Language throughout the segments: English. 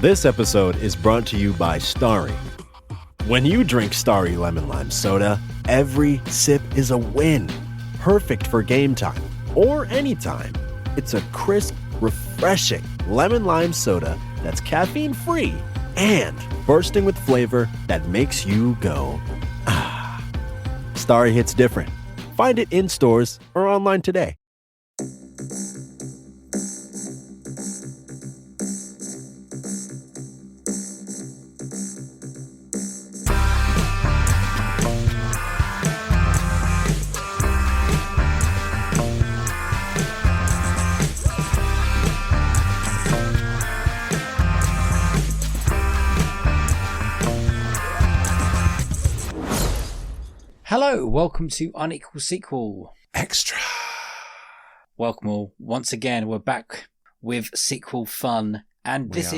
This episode is brought to you by Starry. When you drink Starry Lemon Lime Soda, every sip is a win. Perfect for game time or anytime. It's a crisp, refreshing lemon lime soda that's caffeine-free and bursting with flavor that makes you go, ah. Starry hits different. Find it in stores or online today. Hello, welcome to Unequal Sequel. Extra. Welcome all. Once again, we're back with sequel fun, and this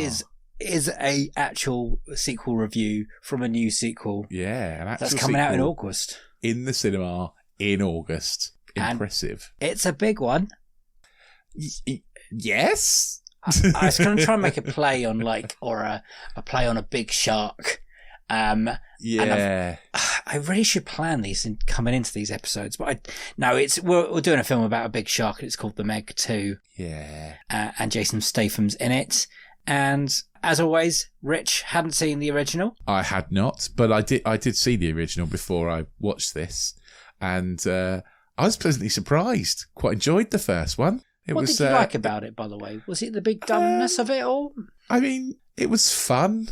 is a actual sequel review from a new sequel. Yeah, an actual that's coming out in August. In the cinema in August. Impressive. And it's a big one. Yes. I was going to try and make a play on a play on a big shark. Yeah. I really should plan these and coming into these episodes, but we're doing a film about a big shark. And it's called The Meg 2. Yeah. And Jason Statham's in it. And as always, Rich hadn't seen the original. I had not, but I did see the original before I watched this, and I was pleasantly surprised. Quite enjoyed the first one. What did you like about it, by the way? Was it the big dumbness of it all? I mean, it was fun,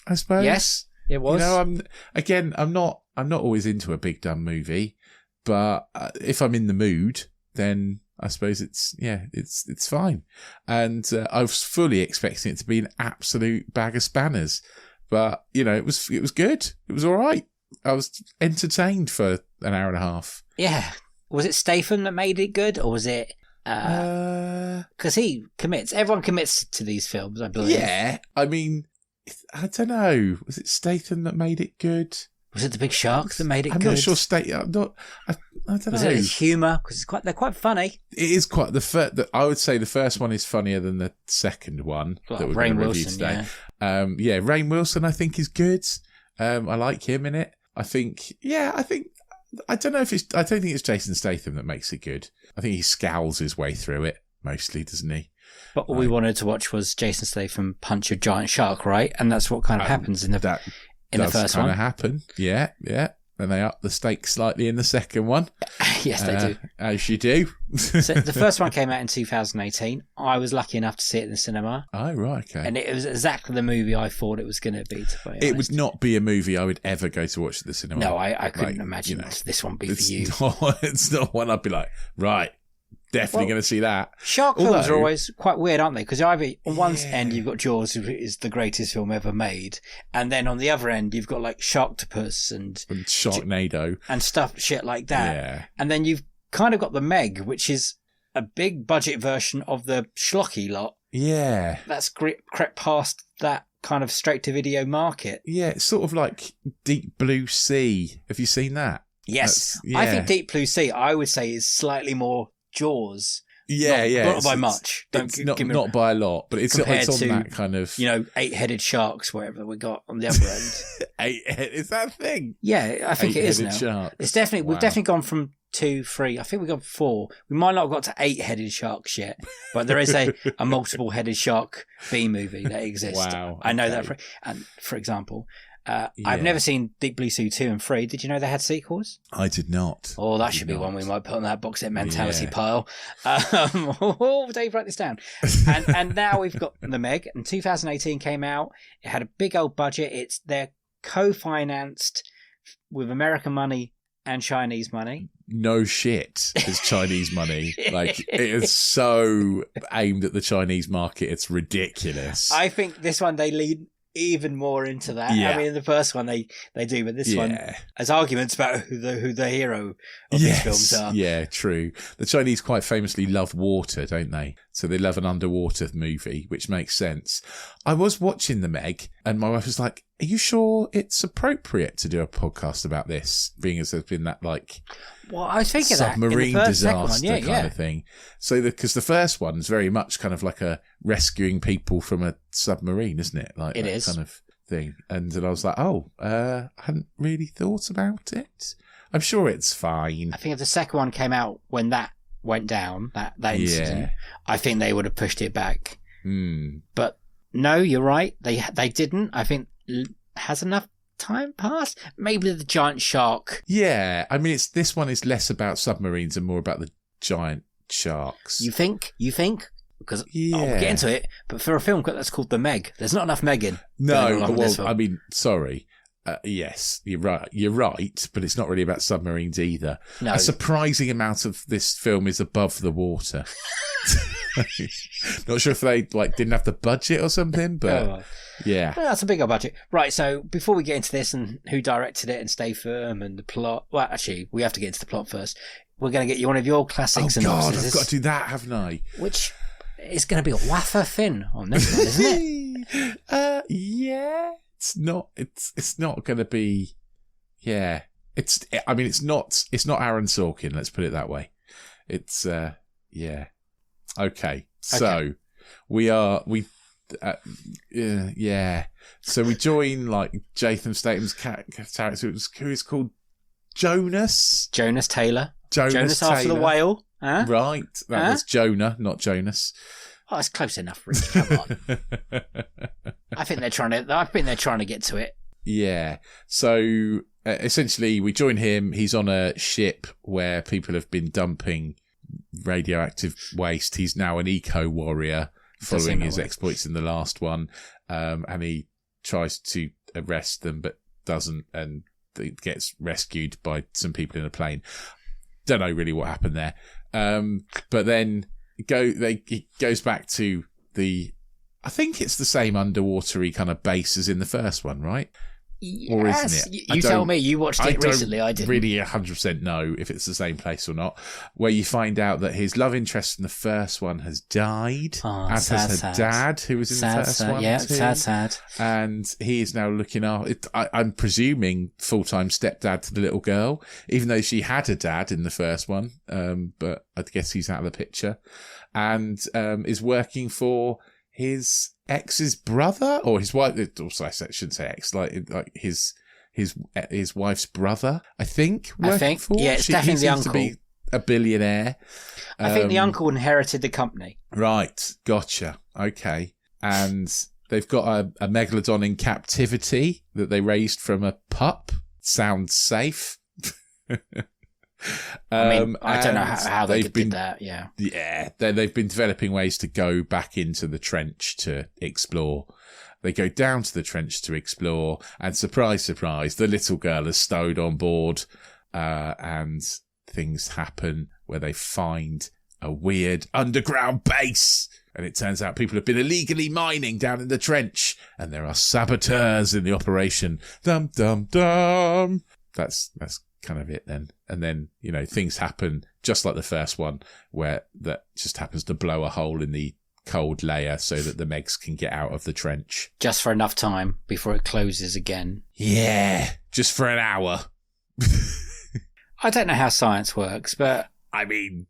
I suppose. Yes. It was. I'm not always into a big dumb movie, but if I'm in the mood, then I suppose it's fine. And I was fully expecting it to be an absolute bag of spanners, but it was good. It was all right. I was entertained for an hour and a half. Yeah. Was it Statham that made it good, or was it? Because everyone commits to these films, I believe. Yeah. I mean, I don't know. Was it Statham that made it good? Was it the big shark that made it good? I'm not sure. I don't know. Was it his humour? Because they're quite funny. It is quite I would say the first one is funnier than the second one that we're going to review today. Yeah. Rainn Wilson I think is good. I like him in it. I don't know if I don't think it's Jason Statham that makes it good. I think he scowls his way through it mostly, doesn't he? But all we wanted to watch was Jason Statham punch a giant shark, right? And that's what kind of happens in the first one. Does kind of happen, yeah. And they up the stakes slightly in the second one. Yes, they do. As you do. So the first one came out in 2018. I was lucky enough to see it in the cinema. Oh, right, okay. And it was exactly the movie I thought it was going to be, to be honest. It would not be a movie I would ever go to watch at the cinema. No, I couldn't imagine this one be for you. It's not one I'd be like, right. Definitely going to see that. Shark films are always quite weird, aren't they? Because either on one end you've got Jaws, who is the greatest film ever made, and then on the other end you've got like Sharktopus and Sharknado and shit like that. Yeah. And then you've kind of got The Meg, which is a big budget version of the schlocky lot. Yeah. That's crept past that kind of straight to video market. Yeah, it's sort of like Deep Blue Sea. Have you seen that? Yes. I think Deep Blue Sea, I would say, is slightly more Jaws. Not by much. Not by a lot, but it's on that kind of 8-headed sharks, whatever we got on the other end. Is that a thing? Yeah, I think it is now. Sharks. It's definitely we've definitely gone from 2, 3. I think we got 4. We might not have got to 8-headed sharks yet, but there is a multiple-headed shark B movie that exists. Wow, I know that. For example. I've never seen Deep Blue Sea 2 and 3. Did you know they had sequels? I did not. Oh, that should be one we might put on that box set mentality pile. Dave, write this down. And now we've got The Meg. In 2018 came out. It had a big old budget. They're co-financed with American money and Chinese money. No shit, it's Chinese money. Like, it is so aimed at the Chinese market. It's ridiculous. I think this one they lead even more into that. Yeah. I mean, in the first one they do, but this one has arguments about who the hero of these films are. Yeah, true. The Chinese quite famously love water, don't they? So they love an underwater movie, which makes sense. I was watching The Meg, and my wife was like, "Are you sure it's appropriate to do a podcast about this, being as there's been that like well, I was thinking submarine that disaster kind of thing?" So because the first one's very much kind of like a rescuing people from a submarine, isn't it? Like it that is. kind of thing. And then I was like, I hadn't really thought about it. I'm sure it's fine. I think if the second one came out when that went down, that incident, I think they would have pushed it back. But no, you're right. They didn't. I think has enough time passed? Maybe the giant shark. Yeah, I mean, this one is less about submarines and more about the giant sharks. You think? Because I'll get into it. But for a film that's called The Meg, there's not enough Megan. No, well, I mean, sorry. Yes, you're right, but it's not really about submarines either. No. A surprising amount of this film is above the water. Not sure if they didn't have the budget or something, but yeah. Well, that's a bigger budget. Right, so before we get into this and who directed it and Statham and the plot, well, actually, we have to get into the plot first. We're going to get you one of your classic synopses. God, I've got to do that, haven't I? Which is going to be a wafer thin on this one, isn't it? Yeah. It's not going to be. Yeah. It's not Aaron Sorkin. Let's put it that way. It's yeah. Okay. So yeah. So we join Jason Statham's character, who is called Jonas. Jonas Taylor. Jonas Taylor. After the whale. Huh? Right. That was Jonah, not Jonas. Oh, it's close enough, Rich. Come on. I think they're trying to get to it. Yeah. So essentially, we join him. He's on a ship where people have been dumping radioactive waste. He's now an eco warrior, following his exploits in the last one. And he tries to arrest them, but doesn't, and gets rescued by some people in a plane. Don't know really what happened there. But then he goes back to I think it's the same underwatery kind of base as in the first one, right? Yes. Or isn't it? You tell me. You watched it recently. I didn't really 100% know if it's the same place or not. Where you find out that his love interest in the first one has died, as has her dad, who was in the first one. Yeah, too. sad. And he is now looking after. I'm presuming full-time stepdad to the little girl, even though she had a dad in the first one. But I guess he's out of the picture, and is working for his ex's brother or his wife. Also, I shouldn't say ex, like his wife's brother. I think. It's definitely the uncle. To be a billionaire. I think the uncle inherited the company. Right, gotcha. Okay, and they've got a megalodon in captivity that they raised from a pup. Sounds safe. I don't know how they did that. Yeah. Yeah. They've been developing ways to go back into the trench to explore. They go down to the trench to explore, and surprise, surprise, the little girl is stowed on board, and things happen where they find a weird underground base. And it turns out people have been illegally mining down in the trench, and there are saboteurs in the operation. Dum, dum, dum. That's kind of it then. And then, things happen just like the first one, where that just happens to blow a hole in the cold layer so that the Megs can get out of the trench. Just for enough time before it closes again. Yeah, just for an hour. I don't know how science works, but... I mean,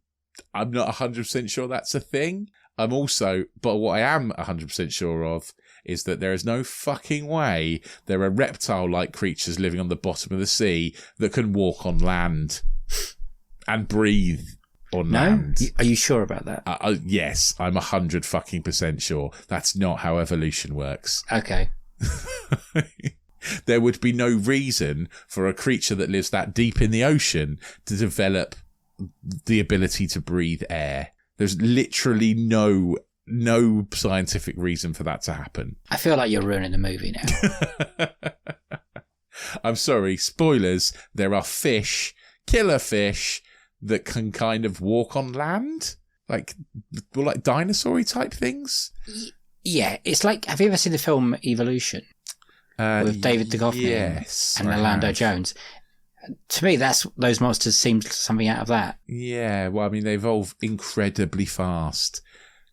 I'm not 100% sure that's a thing. But what I am 100% sure of is that there is no fucking way there are reptile-like creatures living on the bottom of the sea that can walk on land and breathe on land. Are you sure about that? Yes, I'm 100% sure. That's not how evolution works. Okay. There would be no reason for a creature that lives that deep in the ocean to develop the ability to breathe air. There's literally no scientific reason for that to happen. I feel like you're ruining the movie now. I'm sorry, spoilers. There are fish, killer fish, that can kind of walk on land, like dinosaur-y type things. Yeah, it's like, have you ever seen the film Evolution with David Duchovny and Orlando Jones? To me, those monsters seemed something out of that. Yeah, well, I mean, they evolve incredibly fast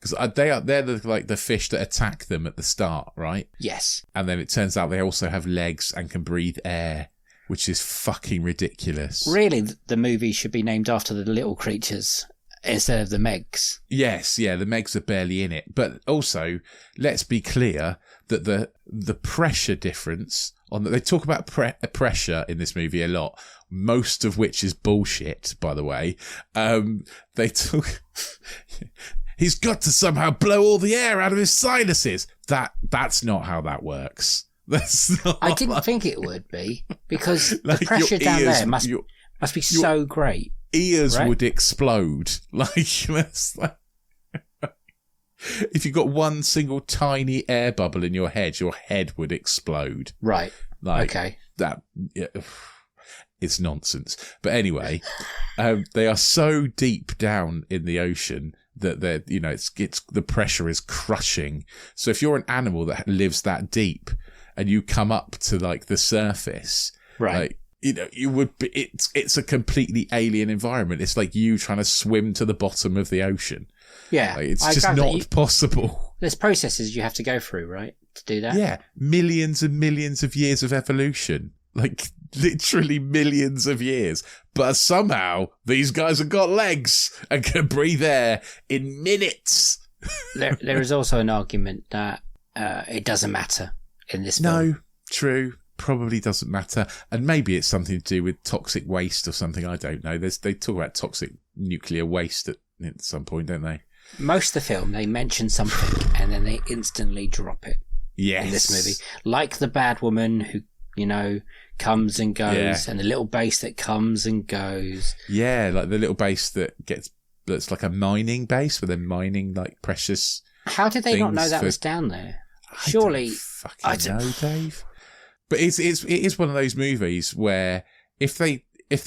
Because they're the fish that attack them at the start, right? Yes. And then it turns out they also have legs and can breathe air, which is fucking ridiculous. Really, the movie should be named after the little creatures instead of the Megs. Yes, yeah, the Megs are barely in it. But also, let's be clear that the pressure difference they talk about pressure in this movie a lot, most of which is bullshit, by the way. They took... He's got to somehow blow all the air out of his sinuses. That's not how that works. That's not. I didn't think it would be, because the pressure down there must be so great. Ears would explode. If you got one single tiny air bubble in your head would explode. Right. Okay. That. Yeah, it's nonsense. But anyway, they are so deep down in the ocean that it's the pressure is crushing. So if you're an animal that lives that deep and you come up to like the surface, right? You would be. It's a completely alien environment. It's like you trying to swim to the bottom of the ocean. Yeah, it's just not possible. There's processes you have to go through, right, to do that. Yeah, millions and millions of years of evolution. Like literally millions of years. But somehow these guys have got legs and can breathe air in minutes. There is also an argument that it doesn't matter in this film. No, true. Probably doesn't matter. And maybe it's something to do with toxic waste or something. I don't know. They talk about toxic nuclear waste at some point, don't they? Most of the film, they mention something and then they instantly drop it. Yes. In this movie. Like the bad woman who, comes and goes, and the little base that comes and goes. Yeah, like the little base that's like a mining base where they're mining like precious. How did they not know that was down there? Surely, I don't know, Dave. But it is one of those movies where if they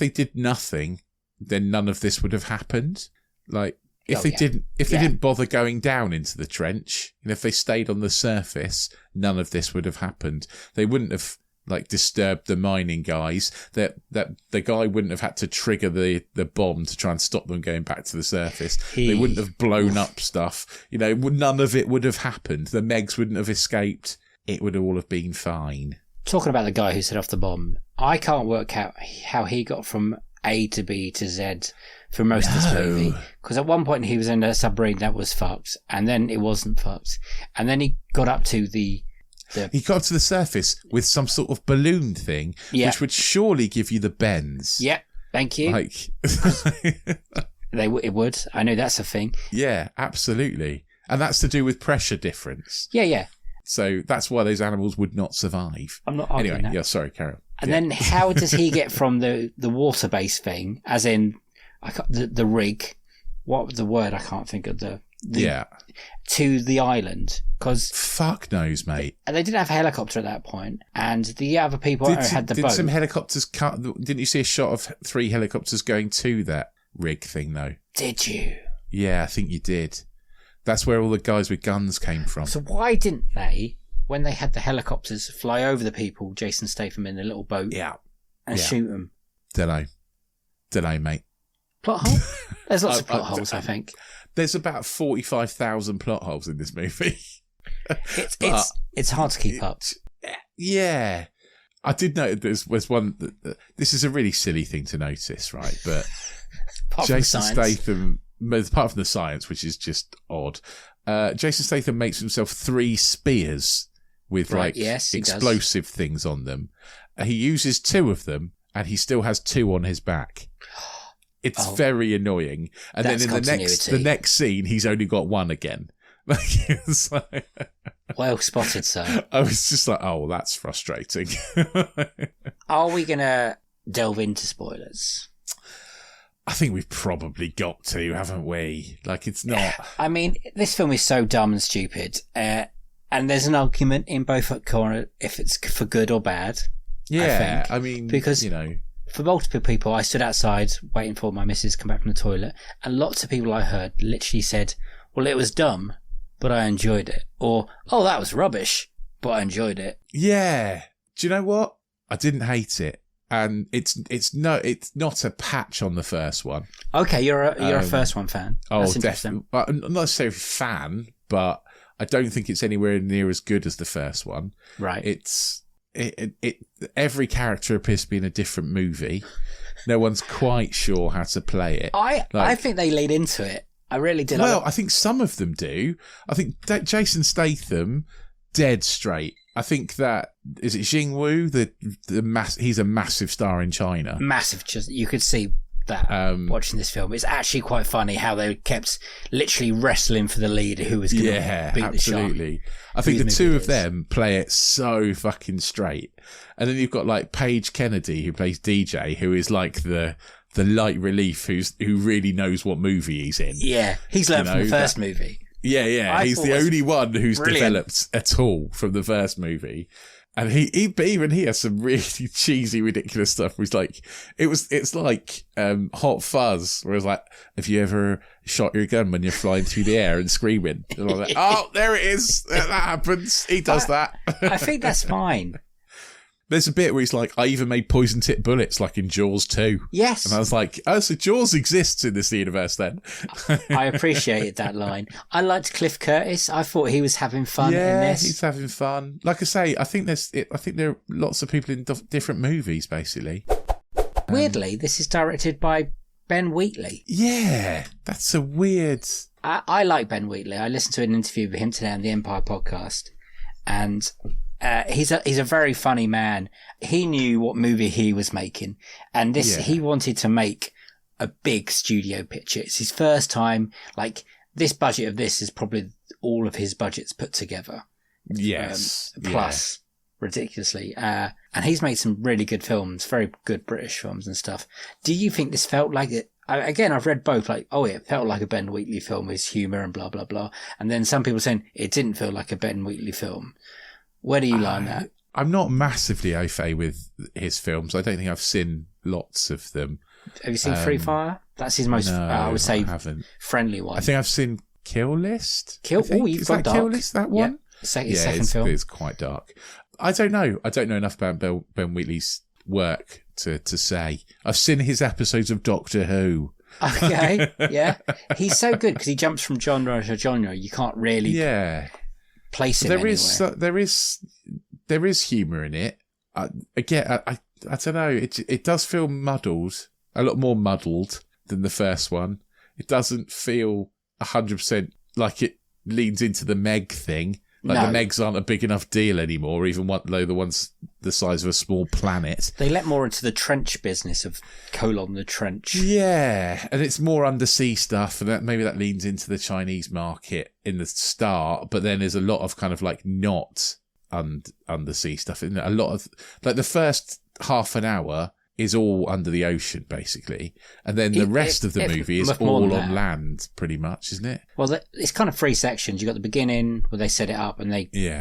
did nothing, then none of this would have happened. Like if they didn't bother going down into the trench, and if they stayed on the surface, none of this would have happened. They wouldn't have disturbed the mining guys. That the guy wouldn't have had to trigger the bomb to try and stop them going back to the surface. They wouldn't have blown up stuff. None of it would have happened. The Megs wouldn't have escaped. It would all have been fine. Talking about the guy who set off the bomb, I can't work out how he got from A to B to Z for most of this movie. Because at one point he was in a submarine that was fucked, and then it wasn't fucked. And then he got up to he got to the surface with some sort of balloon thing, which would surely give you the bends. Yeah, thank you. It would. I know that's a thing. Yeah, absolutely. And that's to do with pressure difference. Yeah. So that's why those animals would not survive. I'm not arguing anyway, that. Yeah, sorry, carry on. And then how does he get from the water-based thing, as in the rig, what was the word? I can't think of to the island? Because fuck knows, mate. And they didn't have a helicopter at that point, and the other people had the boat. Did some helicopters didn't you see a shot of 3 helicopters going to that rig thing, though? Did you? Yeah, I think you did. That's where all the guys with guns came from. So why didn't they, when they had the helicopters, fly over the people, Jason Statham in the little boat, and shoot them? Don't know, mate. Plot hole? There's lots of plot holes, I think. There's about 45,000 plot holes in this movie. It's hard to keep up. Yeah. I did note there was one... This is a really silly thing to notice, right? But Jason Statham... Apart from the science, which is just odd, Jason Statham makes himself 3 spears with explosive things on them. He uses 2 of them, and he still has 2 on his back. It's very annoying. And then in the next scene, he's only got 1 again. Well spotted, sir. I was just like, oh, that's frustrating. Are we gonna delve into spoilers? I think we've probably got to, haven't we? It's not... I mean, this film is so dumb and stupid. And there's an argument in both corners if it's for good or bad. Yeah, I mean, because, for multiple people, I stood outside waiting for my missus to come back from the toilet, and lots of people I heard literally said, well, it was dumb, but I enjoyed it. Or, oh, that was rubbish, but I enjoyed it. Yeah. Do you know what? I didn't hate it. and it's not a patch on the first one. Okay, you're a first one fan. That's Definitely. I'm not necessarily a fan, but I don't think it's anywhere near as good as the first one. Right. Every character appears to be in a different movie. No one's quite sure how to play it. I think they lead into it. I really did. Well, I think some of them do. I think that Jason Statham, dead straight. I think that is it Jing Wu, he's a massive star in China. Massive, just you could see that watching this film. It's actually quite funny how they kept literally wrestling for the lead who was going to beat absolutely. the shark. I think the two of them play it so fucking straight. And then you've got like Paige Kennedy who plays DJ, who is like the light relief who really knows what movie he's in. Yeah, he's learned from the first movie. Yeah. He's the only one who's developed at all from the first movie. And but even he has some really cheesy, ridiculous stuff. Where he's like, it's like Hot Fuzz, where it's like, have you ever shot your gun when you're flying through the air and screaming? And I'm like, oh, there it is. That happens. He does that. I think that's fine. There's a bit where he's like, I even made poison tip bullets, like in Jaws 2. Yes. And I was like, oh, so Jaws exists in this universe then. I appreciated that line. I liked Cliff Curtis. I thought he was having fun in this. Yeah, he's having fun. Like I say, I think there are lots of people in different movies, basically. Weirdly, this is directed by Ben Wheatley. Yeah, that's a weird... I like Ben Wheatley. I listened to an interview with him today on the Empire podcast, and... he's a very funny man. He knew what movie he was making, and he wanted to make a big studio picture. It's his first time. Like, this budget of this is probably all of his budgets put together. Yes, plus ridiculously. And he's made some really good films, very good British films and stuff. Do you think this felt like it? Again, I've read both, like, it felt like a Ben Wheatley film with humour and blah, blah, blah. And then some people saying it didn't feel like a Ben Wheatley film. Where do you lie on that? I'm not massively au fait with his films. I don't think I've seen lots of them. Have you seen Free Fire? That's his most, I would say, friendly one. I think I've seen Kill List. You've got Dark. Kill List, that one? Yeah, second film. It's quite dark. I don't know. I don't know enough about Ben Wheatley's work to say. I've seen his episodes of Doctor Who. Okay, yeah. He's so good because he jumps from genre to genre. You can't really... place him anywhere. There is humour in it. I don't know. It does feel muddled, a lot more muddled than the first one. It doesn't feel 100% like it leans into the Meg thing. Like the Megs aren't a big enough deal anymore, even though the ones the size of a small planet. They let more into the trench business of the trench. Yeah, and it's more undersea stuff, and maybe that leans into the Chinese market in the start, but then there's a lot of kind of like not undersea stuff. And a lot of, like, the first half an hour is all under the ocean, basically. And then the rest of the movie is all on land, pretty much, isn't it? Well, it's kind of three sections. You've got the beginning, where they set it up and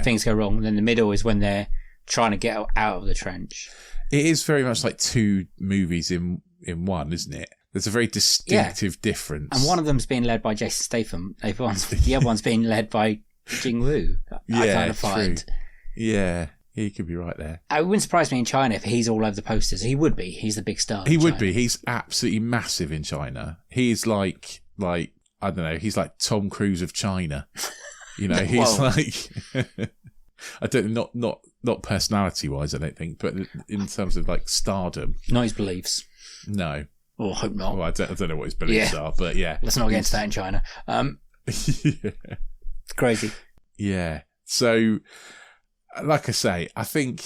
things go wrong. And then the middle is when they're trying to get out of the trench. It is very much like two movies in one, isn't it? There's a very distinctive difference. And one of them's being led by Jason Statham. The other one's being led by Jing Wu. I kind of find. True. Yeah. He could be right there. It wouldn't surprise me in China if he's all over the posters. He would be. He's the big star. He would be. He's absolutely massive in China. He's like I don't know. He's like Tom Cruise of China. You know, he's like I don't not personality wise. I don't think, but in terms of like stardom. Not his beliefs. No. Or I hope not. Well, I don't know what his beliefs are, but yeah. Let's not get into that in China. It's crazy. Yeah. So, like I say, I think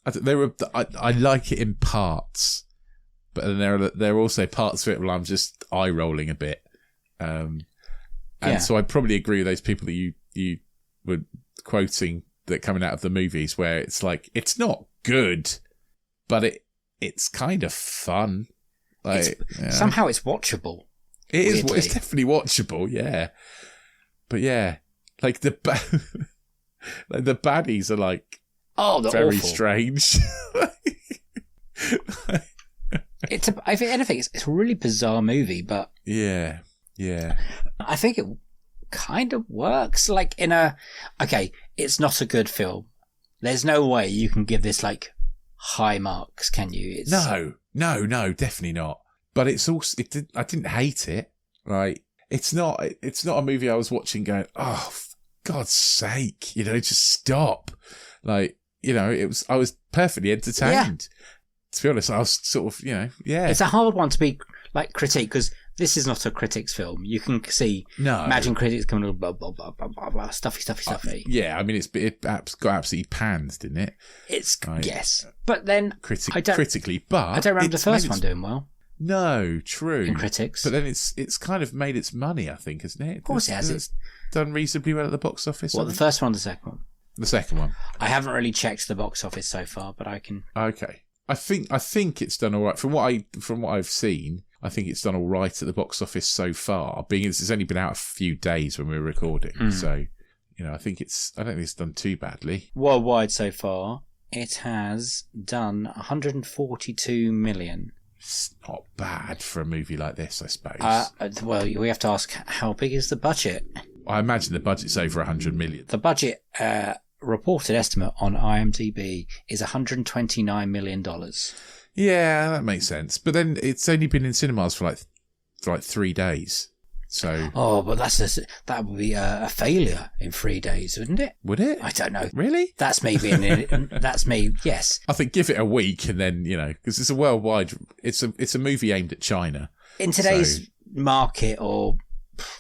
I like it in parts, but then there are also parts of it where I'm just eye rolling a bit, and so I probably agree with those people that you were quoting that coming out of the movies where it's like it's not good, but it's kind of fun. Like somehow it's watchable. It is. It's definitely watchable. Yeah, but yeah, like the baddies are like very awful. Strange. If anything, it's a really bizarre movie, but yeah, I think it kind of works. Like it's not a good film. There's no way you can give this like high marks, can you? It's... No, definitely not. But it's also, I didn't hate it. Like, it's not a movie I was watching going, oh, for God's sake, just stop. Like, I was perfectly entertained. Yeah. To be honest, I was sort of, yeah. It's a hard one to be like critique because this is not a critic's film. You can see, imagine critics coming blah, blah, blah, blah, blah, blah, stuffy. Yeah, I mean, it got absolutely panned, didn't it? It's, yes. But then, critically, but I don't remember the first one doing well. No, true. In critics. But then it's kind of made its money, I think, hasn't it? Of course it has. It's done reasonably well at the box office. What, the first one or the second one? The second one. I haven't really checked the box office so far, but I can... Okay. I think it's done all right. From what I've seen, I think it's done all right at the box office so far, being it's only been out a few days when we were recording. So, I don't think it's done too badly. Worldwide so far, it has done 142 million. It's not bad for a movie like this, I suppose. Well, we have to ask, how big is the budget? I imagine the budget's over 100 million. The budget reported estimate on IMDb is $129 million. Yeah, that makes sense. But then it's only been in cinemas for like 3 days. So. Oh, but that would be a failure in 3 days, wouldn't it? Would it? I don't know. Really? That's me being that's me. Yes. I think give it a week and then because it's a worldwide. It's a movie aimed at China. In today's market or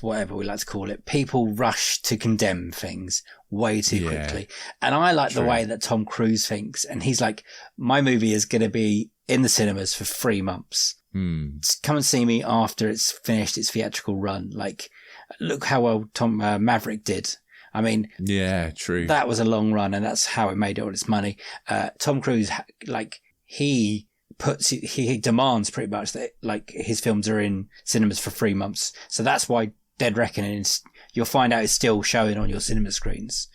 whatever we like to call it, people rush to condemn things way too quickly. And I like the way that Tom Cruise thinks. And he's like, my movie is going to be in the cinemas for 3 months. Come and see me after it's finished its theatrical run. Like, look how well Maverick did. I mean, yeah, true. That was a long run, and that's how it made all its money. Tom Cruise, he demands pretty much that his films are in cinemas for 3 months. So that's why Dead Reckoning you'll find out is still showing on your cinema screens.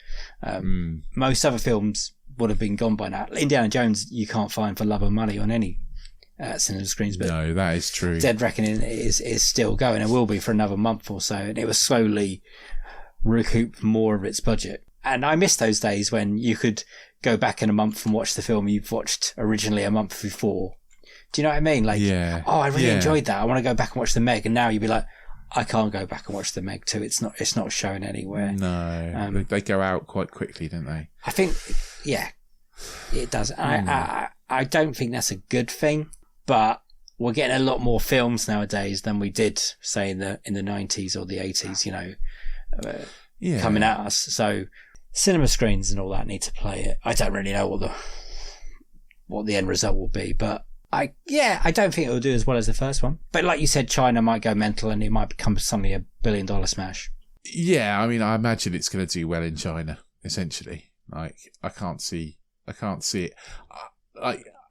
Most other films would have been gone by now. Indiana Jones, you can't find for love or money on any cinema screens, but no, that is true. Dead Reckoning is still going and will be for another month or so, and it was slowly recoup more of its budget. And I miss those days when you could go back in a month and watch the film you've watched originally a month before. Do you know what I mean? I really enjoyed that. I want to go back and watch The Meg, and now you'd be like, I can't go back and watch The Meg 2. It's not showing anywhere. No, they go out quite quickly, don't they? I think, yeah, it does. I don't think that's a good thing. But we're getting a lot more films nowadays than we did, say, in the 90s or the 80s, coming at us. So cinema screens and all that need to play it. I don't really know what the end result will be, but I don't think it will do as well as the first one. But like you said, China might go mental and it might become suddenly $1 billion smash. Yeah, I mean, I imagine it's going to do well in China, essentially. I can't see it.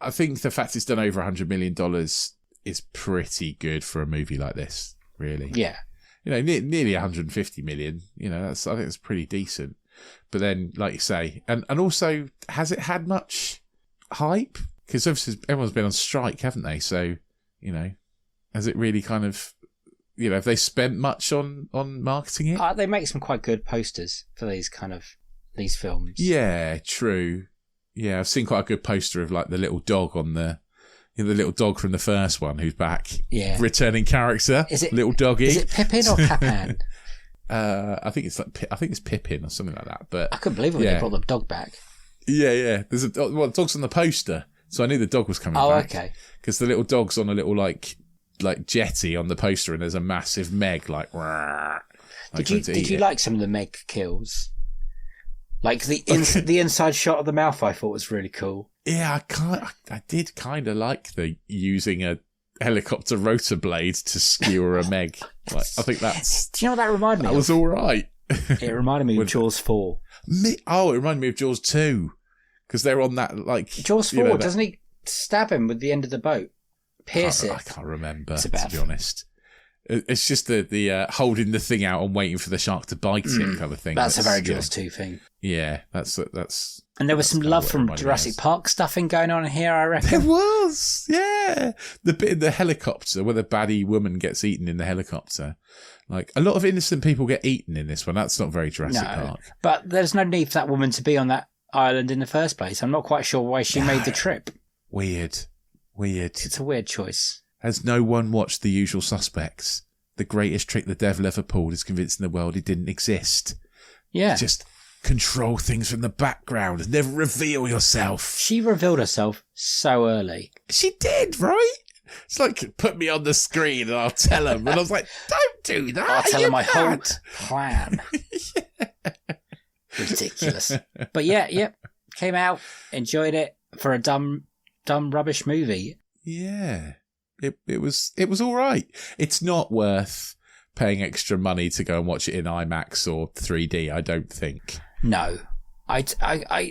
I think the fact it's done over $100 million is pretty good for a movie like this, really. Yeah. Nearly 150 million, I think that's pretty decent. But then, like you say, and also, has it had much hype? Because obviously everyone's been on strike, haven't they? So, has it really kind of, have they spent much on marketing it? They make some quite good posters for these films. Yeah, true. Yeah, I've seen quite a good poster of the little dog on the little dog from the first one who's back. Yeah. Returning character. Is it little doggy? Is it Pippin or Capan? I think it's Pippin or something like that. But I couldn't believe it when they brought the dog back. Yeah. There's the dog's on the poster, so I knew the dog was coming back. Oh, okay. Because the little dog's on a little like jetty on the poster, and there's a massive Meg Did you like some of the Meg kills? Like the inside shot of the mouth, I thought was really cool. Yeah, I did kind of like the using a helicopter rotor blade to skewer a Meg. I think that's. Do you know what that reminded me of? That was all right. It reminded me of Jaws 4. It reminded me of Jaws 2 because they're on that Jaws 4. Doesn't he stab him with the end of the boat? Pierce it. I can't remember, to be honest. It's just the holding the thing out and waiting for the shark to bite it kind of thing. That's a very Jaws 2 thing. Yeah, that's. And there was some love from Jurassic Park stuffing going on here, I reckon. There was, yeah. The bit in the helicopter where the baddie woman gets eaten in the helicopter. A lot of innocent people get eaten in this one. That's not very Jurassic Park. But there's no need for that woman to be on that island in the first place. I'm not quite sure why she made the trip. Weird. It's a weird choice. Has no one watched The Usual Suspects? The greatest trick the devil ever pulled is convincing the world it didn't exist. Yeah. Just control things from the background and never reveal yourself. She revealed herself so early. She did, right? It's like, put me on the screen and I'll tell him. And I was like, don't do that. I'll tell her my whole mad? plan. Ridiculous. But yeah, came out, enjoyed it for a dumb rubbish movie. Yeah. It was all right. It's not worth paying extra money to go and watch it in IMAX or 3D, I don't think. No. I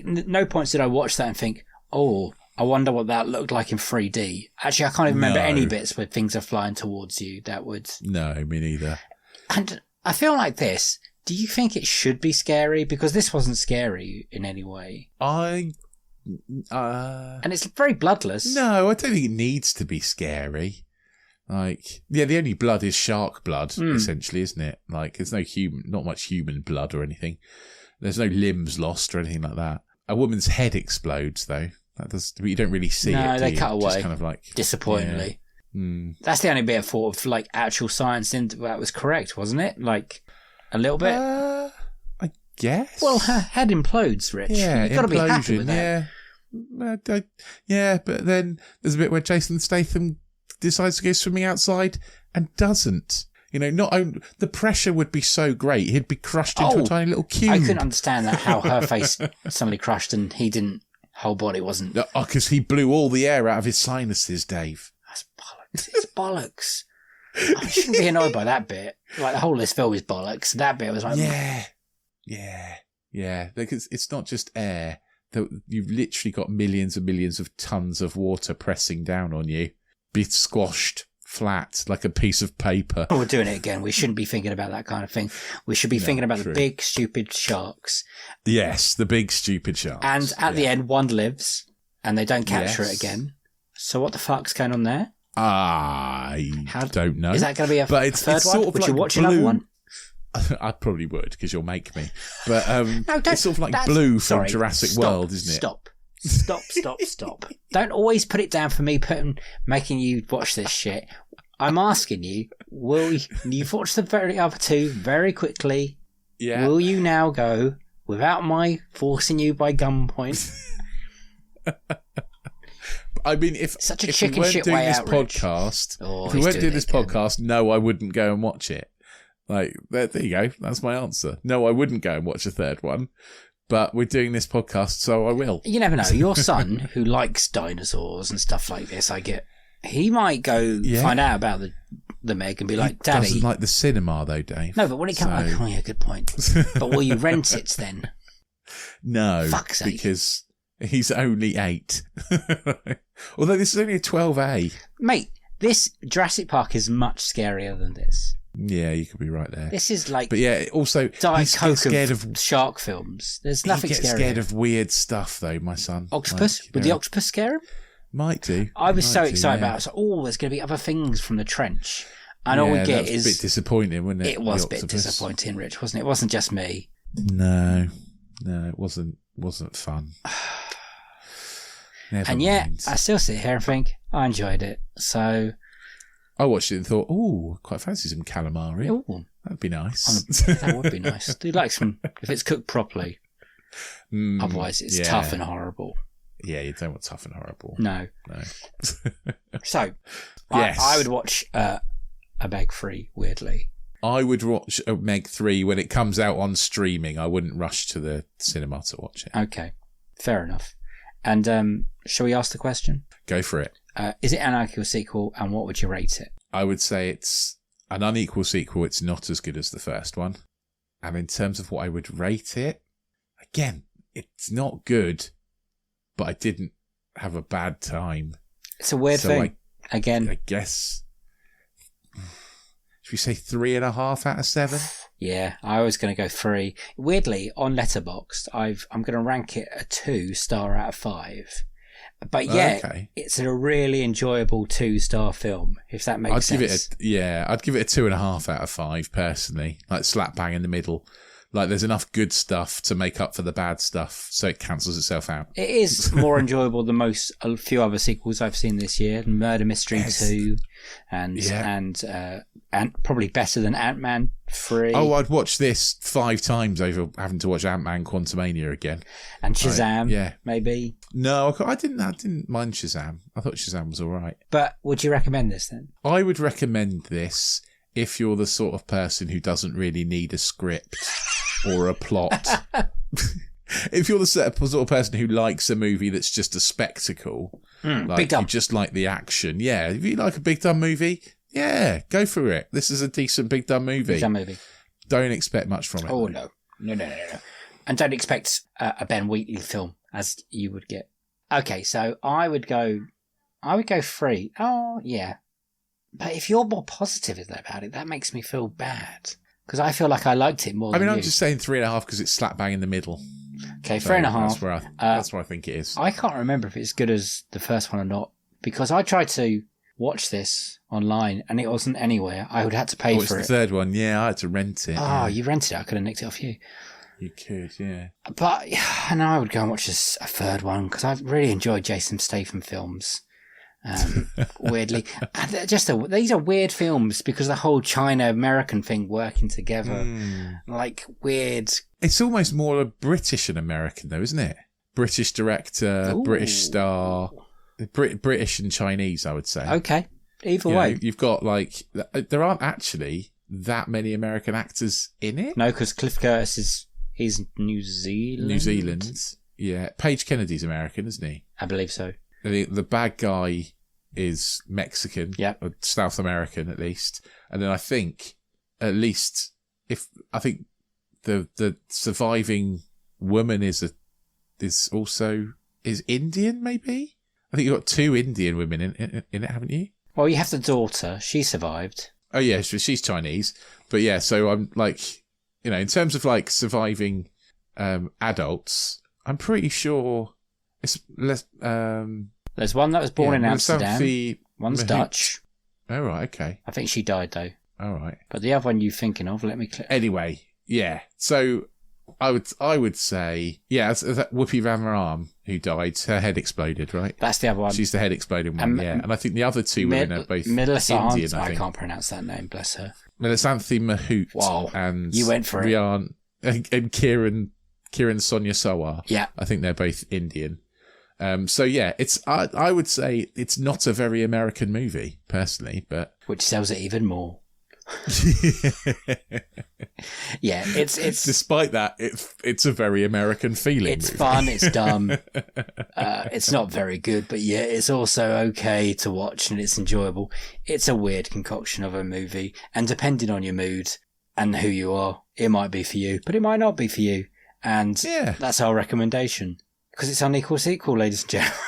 no points did I watch that and think, oh, I wonder what that looked like in 3D. Actually, I can't even remember any bits where things are flying towards you. That would... No, me neither. And I feel like this. Do you think it should be scary? Because this wasn't scary in any way. And it's very bloodless. No, I don't think it needs to be scary. Like, yeah, the only blood is shark blood, essentially, isn't it? Like, there's not much human blood or anything. There's no limbs lost or anything like that. A woman's head explodes, though. But you don't really see it. No, they do cut away. Just kind of like, disappointingly. Yeah. That's the only bit of thought of like actual science in that was correct, wasn't it? Like a little bit. I guess. Well, her head implodes, Rich. Yeah, you've got to be happy with that. Yeah, but then there's a bit where Jason Statham decides to go swimming outside and doesn't. You know, not only the pressure would be so great, he'd be crushed into a tiny little cube. I couldn't understand that, how her face suddenly crushed and he didn't. Whole body wasn't. Oh, because he blew all the air out of his sinuses, Dave. That's bollocks. It's bollocks. I shouldn't be annoyed by that bit. Like, the whole of this film is bollocks. That bit was like... Yeah. Because it's not just air. You've literally got millions and millions of tons of water pressing down on you. Be squashed flat like a piece of paper. Oh, we're doing it again. We shouldn't be thinking about that kind of thing. We should be thinking about the big, stupid sharks. Yes, the big, stupid sharks. And at the end, one lives, and they don't capture it again. So what the fuck's going on there? I don't know. Is that going to be a third it's one? Sort of Would like you watch Blue. another one? I probably would, because you'll make me. But no, it's sort of like Blue from Jurassic World, isn't it? Stop. Don't always put it down for me making you watch this shit. I'm asking you, you've watched the other two very quickly. Yeah. Will you now go, without my forcing you by gunpoint? I mean, if such a if chicken we weren't shit doing way this out, podcast, if we he's weren't doing this again. podcast, no, I wouldn't go and watch it. Like, there you go. That's my answer. No, I wouldn't go and watch a third one. But we're doing this podcast, so I will. You never know. Your son, who likes dinosaurs and stuff like this, he might go find out about the Meg and be like, Daddy. He doesn't like the cinema, though, Dave. No, but when it comes... Oh, yeah, good point. But will you rent it then? No, fuck's sake. Because he's only 8. Although this is only a 12A. Mate, this Jurassic Park is much scarier than this. Yeah, you could be right there. This is like... But yeah, also, Diet he's Coke scared of shark films. There's nothing scary. He gets scarier. scared of weird stuff, though, my son. Octopus? Would the octopus scare him? Might do. I was so excited about it. So, there's going to be other things from the trench. And all we get is... a bit disappointing, wasn't it? It was a bit disappointing, Rich, wasn't it? It wasn't just me. No, it wasn't fun. Never and mind. yet, I still sit here and think, I enjoyed it. So... I watched it and thought, quite fancy some calamari. Ooh. That'd be nice. That would be nice. Do you like some, if it's cooked properly? Otherwise, it's tough and horrible. Yeah, you don't want tough and horrible. No. So, yes. I would watch a Meg 3, weirdly. I would watch a Meg 3 when it comes out on streaming. I wouldn't rush to the cinema to watch it. Okay, fair enough. And shall we ask the question? Go for it. Is it an unequal sequel, and what would you rate it? I would say it's an unequal sequel. It's not as good as the first one. And in terms of what I would rate it, again, it's not good, but I didn't have a bad time. It's a weird thing. Again, I guess, should we say 3.5 out of 7? Yeah, I was going to go 3. Weirdly, on Letterboxd, I'm going to rank it a 2 star out of 5. But yeah, It's a really enjoyable 2-star film, if that makes sense. I'd give it a 2.5 out of 5 personally, like slap bang in the middle. Like, there's enough good stuff to make up for the bad stuff, so it cancels itself out. It is more enjoyable than a few other sequels I've seen this year. Murder Mystery 2, and probably better than Ant-Man 3. Oh, I'd watch this 5 times over having to watch Ant-Man Quantumania again. And Shazam, maybe. No, I didn't mind Shazam. I thought Shazam was all right. But would you recommend this then? I would recommend this if you're the sort of person who doesn't really need a script or a plot. If you're the sort of person who likes a movie that's just a spectacle, like big dumb. you just like the action, if you like a big dumb movie, go for it. This is a decent big dumb movie. Big dumb movie. Don't expect much from it. Oh, no. And don't expect a Ben Wheatley film, as you would get. Okay, so I would go 3. Oh, yeah. But if you're more positive about it, that makes me feel bad. Because I feel like I liked it more than you. I'm just saying 3.5 because it's slap bang in the middle. Okay, 3.5. That's where I think it is. I can't remember if it's as good as the first one or not, because I tried to watch this online and it wasn't anywhere. I would have to pay for it. It's the third one. Yeah, I had to rent it. Oh, you rented it. I could have nicked it off you. You could, yeah. But I know I would go and watch a third one because I really enjoyed Jason Statham films. Weirdly, and these are weird films because the whole China-American thing working together, like weird. It's almost more a British and American, though, isn't it? British director, British star, British and Chinese, I would say. Okay, either way, you've got there aren't actually that many American actors in it. No, because Cliff Curtis he's New Zealand. New Zealand, yeah. Paige Kennedy's American, isn't he? I believe so. The bad guy is Mexican, or South American at least, and then I think the surviving woman is Indian, maybe. I think you've got 2 Indian women in it, haven't you? Well, you have the daughter; she survived. Oh yeah, she's Chinese, but yeah. So I'm in terms of surviving adults, I'm pretty sure it's less. There's one that was born in Amsterdam. One's Mahout. Dutch. Oh, right, okay. I think she died, though. All right. But the other one you're thinking of, let me click. Anyway, yeah. So I would say, it's that Whoopi Van Ram who died, her head exploded, right? That's the other one. She's the head exploding one, yeah. And I think the other 2 women are both Indian, I can't pronounce that name, bless her. Milisanthi Mahout. Wow. And you went for Rian, and Kiran Sonia Sawar. Yeah. I think they're both Indian. So yeah, I would say it's not a very American movie, personally, but which sells it even more. Yeah, it's despite that, it's a very American feeling. It's movie. fun, it's dumb. It's not very good, but yeah, it's also okay to watch and it's enjoyable. It's a weird concoction of a movie, and depending on your mood and who you are, it might be for you, but it might not be for you. And that's our recommendation. Because it's Unequal Sequel, ladies and gentlemen.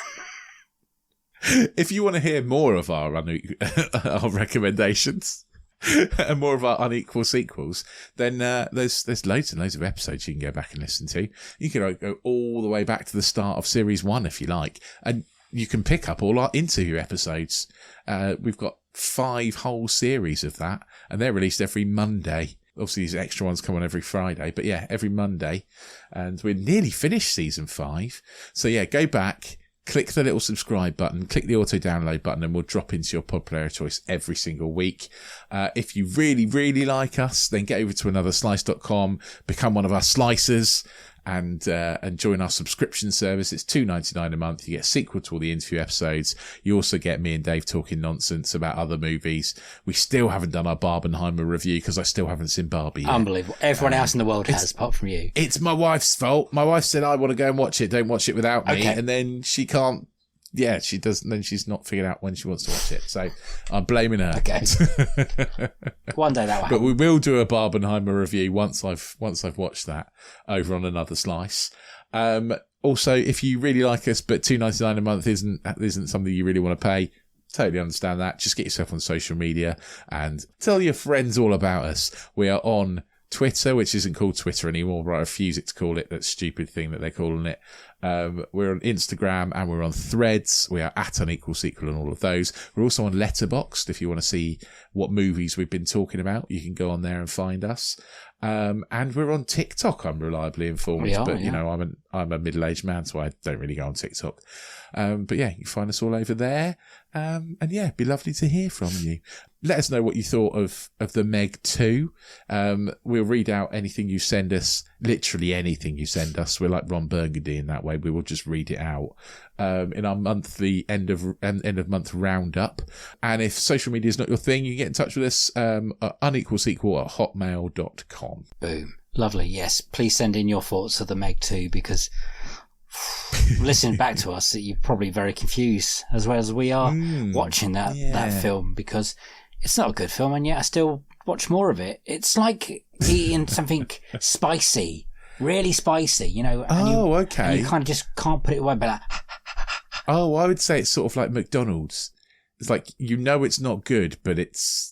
If you want to hear more of our recommendations and more of our Unequal Sequels, then there's loads and loads of episodes you can go back and listen to. You can go all the way back to the start of Series 1 if you like. And you can pick up all our interview episodes. We've got 5 whole series of that, and they're released every Monday. Obviously, these extra ones come on every Friday, but yeah, every Monday. And we're nearly finished season 5. So yeah, go back, click the little subscribe button, click the auto download button, and we'll drop into your pod player of choice every single week. If you really, really like us, then get over to anotherslice.com, become one of our slicers, and join our subscription service. It's $2.99 a month. You get a sequel to all the interview episodes. You also get me and Dave talking nonsense about other movies. We still haven't done our Barbenheimer review because I still haven't seen Barbie yet. Unbelievable. Everyone else in the world has, apart from you. It's my wife's fault. My wife said, I want to go and watch it. Don't watch it without me. Okay. And then she can't. Yeah, she doesn't. Then she's not figured out when she wants to watch it. So I'm blaming her. Okay. One day that will happen. But we will do a Barbenheimer review once I've watched that over on Another Slice. Also, if you really like us, but $2.99 a month isn't something you really want to pay, totally understand that. Just get yourself on social media and tell your friends all about us. We are on Twitter, which isn't called Twitter anymore, but I refuse it to call it that stupid thing that they're calling it. We're on Instagram and we're on Threads. We are at Unequal Sequel and all of those. We're also on Letterboxd. If you want to see what movies we've been talking about, you can go on there and find us. And we're on TikTok, I'm reliably informed. We are, but, yeah. I'm a middle-aged man, so I don't really go on TikTok. But yeah, you can find us all over there. And yeah, it'd be lovely to hear from you. Let us know what you thought of the Meg 2. We'll read out anything you send us, literally anything you send us. We're like Ron Burgundy in that way. We will just read it out in our monthly end of month roundup. And if social media is not your thing, you can get in touch with us at unequalsequel@hotmail.com. Boom. Lovely. Yes. Please send in your thoughts of the Meg 2, because listening back to us, you're probably very confused as well as we are watching that film, because it's not a good film, and yet I still watch more of it. It's like eating something spicy, really spicy, you know. And okay. And you kind of just can't put it away, but like, I would say it's sort of like McDonald's. It's like, it's not good, but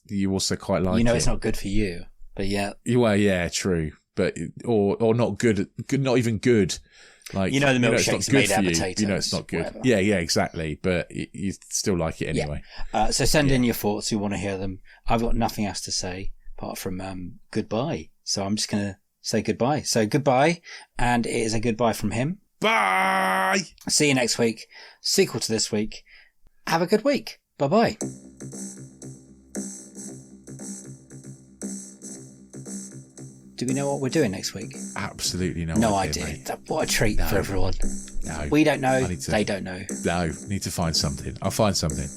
you also quite like it. It's not good for you, but yeah. Well, yeah, true. But, or not good, not even good. Like, the milkshake's made out of potatoes. It's not good. Whatever. Yeah, exactly. But you still like it anyway. Yeah. So send in your thoughts. We want to hear them. I've got nothing else to say apart from goodbye. So I'm just going to say goodbye. So goodbye. And it is a goodbye from him. Bye! See you next week. Sequel to this week. Have a good week. Bye-bye. Do we know what we're doing next week? Absolutely no idea. Mate. What a treat for everyone. No. We don't know. They don't know. No, need to find something. I'll find something.